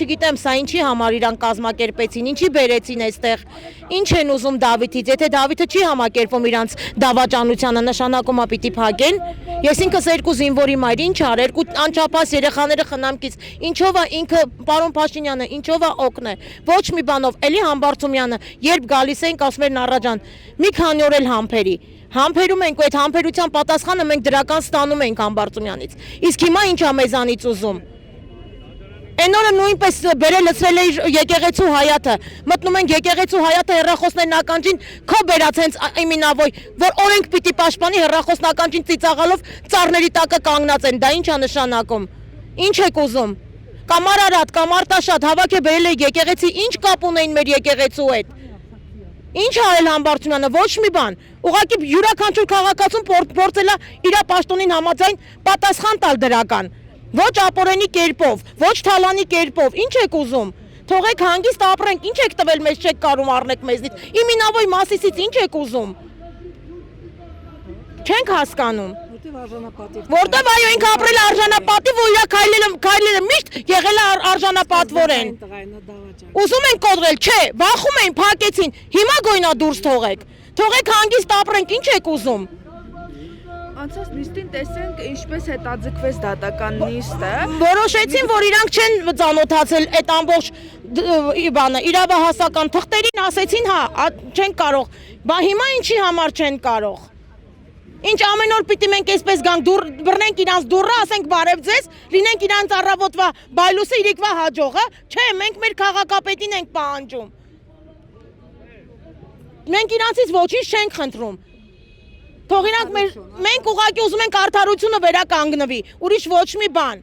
չգիտեմ, սա ինչի համար իրան կազմակերպեցին, ինչի բերեցին այստեղ, ինչ են ուզում Դավիթից, եթե Դավիթը չի համակերպում իրանց դավաճանությանը, նշանակում է պիտի փակեն։ Ես ինքս երկու զինվորի մայր, ինչ ար, երկու անչափահաս երեխաները խնամքից, ինչով է ինքը պարոն Փաշինյանը, ինչով է օգնե, ոչ մի բանով, էլի Համբարձումյանը, երբ գալիս ենք, ասում էր Նարաջան, մի քանի օր էլ համբերի։ Համբերում ենք ու այդ համբերության պատասխանը մենք դրական ստանում ենք Համբարձումյանից։ Իսկ հիմա ինչ է մեզանից ուզում։ Այն օրը նույնպես բերել լցրել է եկեղեցու հայաթը։ Մտնում ենք եկեղեցու հայաթը հեռախոսներն ականջին քո բերած հենց իմինավոյ, որ օրենք պիտի պաշտպանի հեռախոսն ականջին ծիծաղալով ծառների տակը կանգնած են։ Դա ինչ է նշանակում։ Ինչ եք ուզում։ Կամ Արարատ, կամ Արտաշատ հավաք է բերել է եկեղեցի, ինչ կապ ունեին մեր եկեղեցու հետ։ Ինչ արել Համբարձումյանը, ոչ մի բան։ Ուղղակի յուրաքանչյուր քաղաքացուն փորձել է իր պաշտոնին համաձայն պատասխան տալ դրական։ Ոչ ապորենի կերպով, ոչ թալանի կերպով, ինչ եք ուզում։ Թողեք հանգիստ ապրենք, ինչ եք տվել մեզ, չեք կարում առնեք մեզնից։ Իմինավոյ Մասիսից ինչ եք ուզում։ Չենք հասկանում։ Որտեվ այո, ինքը ապրել է արժանապատիվ ու իր քայլերը միշտ եղել է արժանապատվոր են։ Ուզում են կոտրել, չէ, վախում էին, փակեցին, հիմա գոյնա դուրս թողեք։ Թողեք հանգիստ ապրենք, ինչ եք ուզում։ Անցած նիստին տեսենք ինչպես հետաձգվեց դատական նիստը։ Որոշեցին, որ իրանք չեն ծանոթացել այդ ամբողջ բանը, իրավահասական թղթերին ասեցին, հա, չեն կարող, բա հիմա ինչի համար չեն կարող։ Ինչ ամեն օր պիտի մենք այսպես գանք, բռնենք իրանց դուռը, ասենք բարև ձեզ, լինենք իրանց առավոտվա բայլուսը, իրիկվա հաջողը, չէ, մենք մեր քաղաքապետին ենք պահանջում։ Մենք իրանցից ոչինչ չենք խնդրում։ Թող իրանք մենք ուղղակի ուզում ենք արդարությունը վերականգնվի, ուրիշ ոչ մի բան։